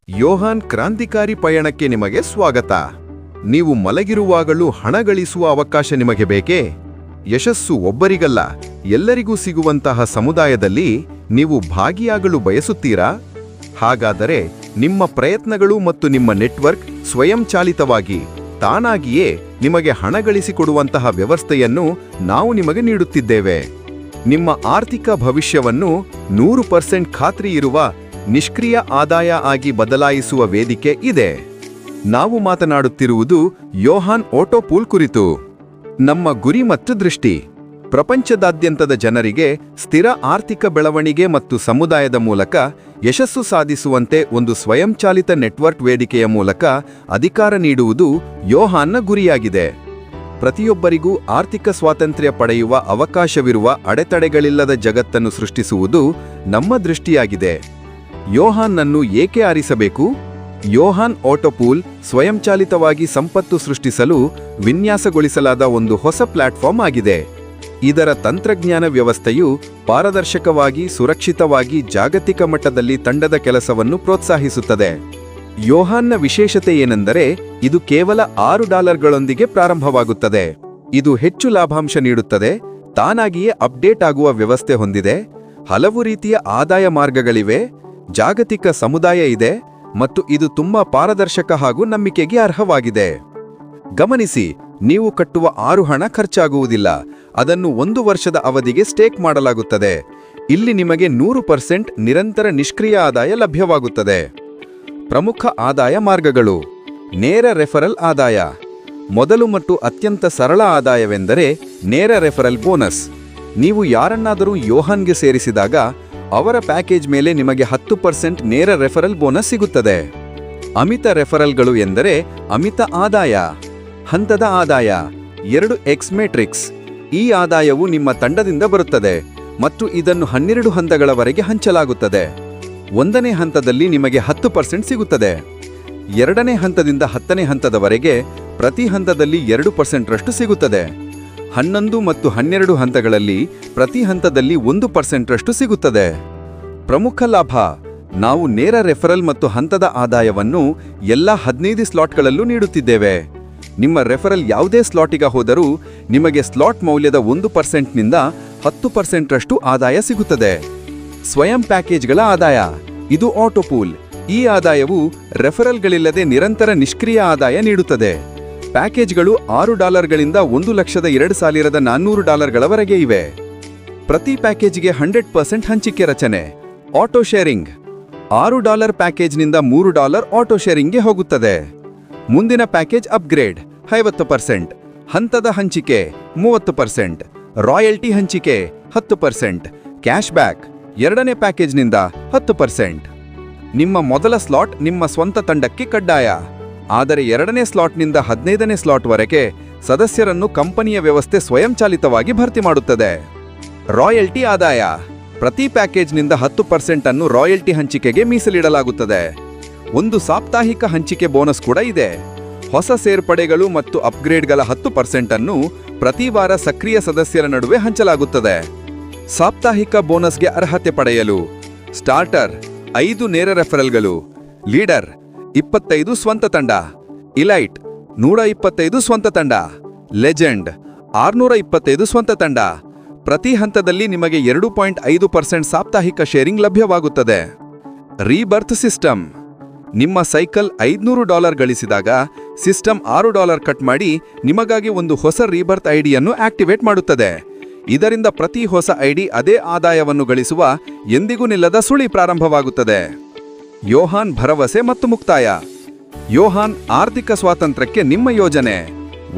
ಯೋಹಾನ್ ಕ್ರಾಂತಿಕಾರಿ ಪಯಣಕ್ಕೆ ನಿಮಗೆ ಸ್ವಾಗತ. ನೀವು ಮಲಗಿರುವಾಗಲೂ ಹಣ ಗಳಿಸುವ ಅವಕಾಶ ನಿಮಗೆ ಬೇಕೇ? ಯಶಸ್ಸು ಒಬ್ಬರಿಗಲ್ಲ, ಎಲ್ಲರಿಗೂ ಸಿಗುವಂತಹ ಸಮುದಾಯದಲ್ಲಿ ನೀವು ಭಾಗಿಯಾಗಲು ಬಯಸುತ್ತೀರಾ? ಹಾಗಾದರೆ ನಿಮ್ಮ ಪ್ರಯತ್ನಗಳು ಮತ್ತು ನಿಮ್ಮ ನೆಟ್ವರ್ಕ್ ಸ್ವಯಂಚಾಲಿತವಾಗಿ ತಾನಾಗಿಯೇ ನಿಮಗೆ ಹಣ ಗಳಿಸಿಕೊಡುವಂತಹ ವ್ಯವಸ್ಥೆಯನ್ನು ನಾವು ನಿಮಗೆ ನೀಡುತ್ತಿದ್ದೇವೆ. ನಿಮ್ಮ ಆರ್ಥಿಕ ಭವಿಷ್ಯವನ್ನು 100% ಖಾತ್ರಿ ಇರುವ ನಿಷ್ಕ್ರಿಯ ಆದಾಯ ಆಗಿ ಬದಲಾಯಿಸುವ ವೇದಿಕೆ ಇದೆ. ನಾವು ಮಾತನಾಡುತ್ತಿರುವುದು ಯೋಹಾನ್ ಆಟೋ ಪೂಲ್ ಕುರಿತು. ನಮ್ಮ ಗುರಿ ಮತ್ತು ದೃಷ್ಟಿ ಪ್ರಪಂಚದಾದ್ಯಂತದ ಜನರಿಗೆ ಸ್ಥಿರ ಆರ್ಥಿಕ ಬೆಳವಣಿಗೆ ಮತ್ತು ಸಮುದಾಯದ ಮೂಲಕ ಯಶಸ್ಸು ಸಾಧಿಸುವಂತೆ ಒಂದು ಸ್ವಯಂಚಾಲಿತ ನೆಟ್ವರ್ಕ್ ವೇದಿಕೆಯ ಮೂಲಕ ಅಧಿಕಾರ ನೀಡುವುದು ಯೋಹಾನ್ನ ಗುರಿಯಾಗಿದೆ. ಪ್ರತಿಯೊಬ್ಬರಿಗೂ ಆರ್ಥಿಕ ಸ್ವಾತಂತ್ರ್ಯ ಪಡೆಯುವ ಅವಕಾಶವಿರುವ ಅಡೆತಡೆಗಳಿಲ್ಲದ ಜಗತ್ತನ್ನು ಸೃಷ್ಟಿಸುವುದು ನಮ್ಮ ದೃಷ್ಟಿಯಾಗಿದೆ. ಯೋಹಾನ್ನನ್ನು ಏಕೆ ಆರಿಸಬೇಕು? ಯೋಹಾನ್ ಆಟೋ ಪೂಲ್ ಸ್ವಯಂಚಾಲಿತವಾಗಿ ಸಂಪತ್ತು ಸೃಷ್ಟಿಸಲು ವಿನ್ಯಾಸಗೊಳಿಸಲಾದ ಒಂದು ಹೊಸ ಪ್ಲಾಟ್ಫಾರ್ಮ್ ಆಗಿದೆ. ಇದರ ತಂತ್ರಜ್ಞಾನ ವ್ಯವಸ್ಥೆಯು ಪಾರದರ್ಶಕವಾಗಿ, ಸುರಕ್ಷಿತವಾಗಿ ಜಾಗತಿಕ ಮಟ್ಟದಲ್ಲಿ ತಂಡದ ಕೆಲಸವನ್ನು ಪ್ರೋತ್ಸಾಹಿಸುತ್ತದೆ. ಯೋಹಾನ್ನ ವಿಶೇಷತೆ ಏನೆಂದರೆ ಇದು ಕೇವಲ $6 ಪ್ರಾರಂಭವಾಗುತ್ತದೆ. ಇದು ಹೆಚ್ಚು ಲಾಭಾಂಶ ನೀಡುತ್ತದೆ, ತಾನಾಗಿಯೇ ಅಪ್ಡೇಟ್ ಆಗುವ ವ್ಯವಸ್ಥೆ ಹೊಂದಿದೆ, ಹಲವು ರೀತಿಯ ಆದಾಯ ಮಾರ್ಗಗಳಿವೆ, ಜಾಗತಿಕ ಸಮುದಾಯ ಇದೆ ಮತ್ತು ಇದು ತುಂಬಾ ಪಾರದರ್ಶಕ ಹಾಗೂ ನಂಬಿಕೆಗೆ ಅರ್ಹವಾಗಿದೆ. ಗಮನಿಸಿ, ನೀವು ಕಟ್ಟುವ 6 ಹಣ ಖರ್ಚಾಗುವುದಿಲ್ಲ, ಅದನ್ನು 1 ವರ್ಷದ ಅವಧಿಗೆ ಸ್ಟೇಕ್ ಮಾಡಲಾಗುತ್ತದೆ. ಇಲ್ಲಿ ನಿಮಗೆ 100% ನಿರಂತರ ನಿಷ್ಕ್ರಿಯ ಆದಾಯ ಲಭ್ಯವಾಗುತ್ತದೆ. ಪ್ರಮುಖ ಆದಾಯ ಮಾರ್ಗಗಳು: ನೇರ ರೆಫರಲ್ ಆದಾಯ. ಮೊದಲು ಮತ್ತು ಅತ್ಯಂತ ಸರಳ ಆದಾಯವೆಂದರೆ ನೇರ ರೆಫರಲ್ ಬೋನಸ್. ನೀವು ಯಾರನ್ನಾದರೂ ಯೋಹಾನ್ಗೆ ಸೇರಿಸಿದಾಗ ಅವರ ಪ್ಯಾಕೇಜ್ ಮೇಲೆ ನಿಮಗೆ 10% ನೇರ ರೆಫರಲ್ ಬೋನಸ್ ಸಿಗುತ್ತದೆ. ಅಮಿತ ರೆಫರಲ್ಗಳು ಎಂದರೆ ಅಮಿತ ಆದಾಯ. ಹಂತದ ಆದಾಯ 2x ಮ್ಯಾಟ್ರಿಕ್ಸ್. ಈ ಆದಾಯವು ನಿಮ್ಮ ತಂಡದಿಂದ ಬರುತ್ತದೆ ಮತ್ತು ಇದನ್ನು 12 ಹಂತಗಳವರೆಗೆ ಹಂಚಲಾಗುತ್ತದೆ. 1ನೇ ಹಂತದಲ್ಲಿ ನಿಮಗೆ 10% ಸಿಗುತ್ತದೆ. 2ನೇ ಹಂತದಿಂದ 10ನೇ ಹಂತದವರೆಗೆ ಪ್ರತಿ ಹಂತದಲ್ಲಿ 2% ರಷ್ಟು ಸಿಗುತ್ತದೆ. 11 ಮತ್ತು 12 ಹಂತಗಳಲ್ಲಿ ಪ್ರತಿ ಹಂತದಲ್ಲಿ 1% ರಷ್ಟು ಸಿಗುತ್ತದೆ. ಪ್ರಮುಖ ಲಾಭ: ನಾವು ನೇರ ರೆಫರಲ್ ಮತ್ತು ಹಂತದ ಆದಾಯವನ್ನು ಎಲ್ಲ 15 ಸ್ಲಾಟ್ಗಳಲ್ಲೂ ನೀಡುತ್ತಿದ್ದೇವೆ. ನಿಮ್ಮ ರೆಫರಲ್ ಯಾವುದೇ ಸ್ಲಾಟಿಗೆ ಹೋದರೂ ನಿಮಗೆ ಸ್ಲಾಟ್ ಮೌಲ್ಯದ 1%ನಿಂದ 10% ರಷ್ಟು ಆದಾಯ ಸಿಗುತ್ತದೆ. ಸ್ವಯಂ ಪ್ಯಾಕೇಜ್ಗಳ ಆದಾಯ. ಇದು ಆಟೋ ಪೂಲ್. ಈ ಆದಾಯವು ರೆಫರಲ್ಗಳಿಲ್ಲದೆ ನಿರಂತರ ನಿಷ್ಕ್ರಿಯ ಆದಾಯ ನೀಡುತ್ತದೆ. ಪ್ಯಾಕೇಜ್ಗಳು $6ಗಳಿಂದ $1,02,400 ಇವೆ. ಪ್ರತಿ ಪ್ಯಾಕೇಜ್ಗೆ 100% ಹಂಚಿಕೆ ರಚನೆ. Auto sharing. $6 ಪ್ಯಾಕೇಜ್ನಿಂದ $3 ಆಟೋ ಶೇರಿಂಗ್ಗೆ ಹೋಗುತ್ತದೆ. ಮುಂದಿನ ಪ್ಯಾಕೇಜ್ ಅಪ್ಗ್ರೇಡ್ 50%, ಹಂತದ ಹಂಚಿಕೆ 30%, ರಾಯಲ್ಟಿ ಹಂಚಿಕೆ 10%, ಕ್ಯಾಶ್ ಬ್ಯಾಕ್ 2ನೇ ಪ್ಯಾಕೇಜ್ನಿಂದ 10%. ನಿಮ್ಮ ಮೊದಲ ಸ್ಲಾಟ್ ನಿಮ್ಮ ಸ್ವಂತ ತಂಡಕ್ಕೆ ಕಡ್ಡಾಯ, ಆದರೆ 2ನೇ ಸ್ಲಾಟ್ನಿಂದ 15ನೇ ಸ್ಲಾಟ್ವರೆಗೆ ಸದಸ್ಯರನ್ನು ಕಂಪನಿಯ ವ್ಯವಸ್ಥೆ ಸ್ವಯಂಚಾಲಿತವಾಗಿ ಭರ್ತಿ ಮಾಡುತ್ತದೆ. ರಾಯಲ್ಟಿ ಆದಾಯ. ಪ್ರತಿ ಪ್ಯಾಕೇಜ್ನಿಂದ 10% ಅನ್ನು ರಾಯಲ್ಟಿ ಹಂಚಿಕೆಗೆ ಮೀಸಲಿಡಲಾಗುತ್ತದೆ. ಒಂದು ಸಾಪ್ತಾಹಿಕ ಹಂಚಿಕೆ ಬೋನಸ್ ಕೂಡ ಇದೆ. ಹೊಸ ಸೇರ್ಪಡೆಗಳು ಮತ್ತು ಅಪ್ಗ್ರೇಡ್ಗಳ 10% ಅನ್ನು ಪ್ರತಿ ವಾರ ಸಕ್ರಿಯ ಸದಸ್ಯರ ನಡುವೆ ಹಂಚಲಾಗುತ್ತದೆ. ಸಾಪ್ತಾಹಿಕ ಬೋನಸ್ಗೆ ಅರ್ಹತೆ ಪಡೆಯಲು ಸ್ಟಾರ್ಟರ್ 5 ನೇರ ರೆಫರಲ್ಗಳು, ಲೀಡರ್ 25 ಸ್ವಂತ ತಂಡ, ಇಲೈಟ್ 125 ಸ್ವಂತ ತಂಡ, ಲೆಜೆಂಡ್ 625 ಸ್ವಂತ ತಂಡ. ಪ್ರತಿ ಹಂತದಲ್ಲಿ ನಿಮಗೆ 2.5% ಸಾಪ್ತಾಹಿಕ ಶೇರಿಂಗ್ ಲಭ್ಯವಾಗುತ್ತದೆ. Rebirth system. ನಿಮ್ಮ ಸೈಕಲ್ $500 ಗಳಿಸಿದಾಗ ಸಿಸ್ಟಮ್ $6 ಕಟ್ ಮಾಡಿ ನಿಮಗಾಗಿ ಒಂದು ಹೊಸ ರೀಬರ್ತ್ ಐಡಿಯನ್ನು ಆಕ್ಟಿವೇಟ್ ಮಾಡುತ್ತದೆ. ಇದರಿಂದ ಪ್ರತಿ ಹೊಸ ಐಡಿ ಅದೇ ಆದಾಯವನ್ನು ಗಳಿಸುವ ಎಂದಿಗೂ ನಿಲ್ಲದ ಸುಳಿ ಪ್ರಾರಂಭವಾಗುತ್ತದೆ. ಯೋಹಾನ್ ಭರವಸೆ ಮತ್ತು ಮುಕ್ತಾಯ. ಯೋಹಾನ್ ಆರ್ಥಿಕ ಸ್ವಾತಂತ್ರ್ಯಕ್ಕೆ ನಿಮ್ಮ ಯೋಜನೆ.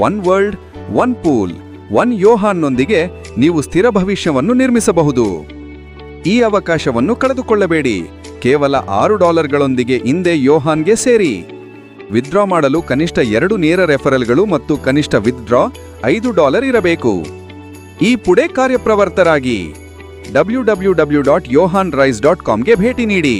1 ವರ್ಲ್ಡ್ 1 ಪೂಲ್ 1 ಯೋಹಾನ್ನೊಂದಿಗೆ ನೀವು ಸ್ಥಿರ ಭವಿಷ್ಯವನ್ನು ನಿರ್ಮಿಸಬಹುದು. ಈ ಅವಕಾಶವನ್ನು ಕಳೆದುಕೊಳ್ಳಬೇಡಿ. ಕೇವಲ $6ಗಳೊಂದಿಗೆ ಹಿಂದೆ ಯೋಹಾನ್ಗೆ ಸೇರಿ. ವಿತ್ಡ್ರಾ ಮಾಡಲು ಕನಿಷ್ಠ 2 ನೇರ ರೆಫರಲ್ಗಳು ಮತ್ತು ಕನಿಷ್ಠ ವಿತ್ಡ್ರಾ $5 ಇರಬೇಕು. ಈ ಪುಡೆ ಕಾರ್ಯಪ್ರವರ್ತರಾಗಿ www.yohanrise.com ಗೆ ಭೇಟಿ ನೀಡಿ.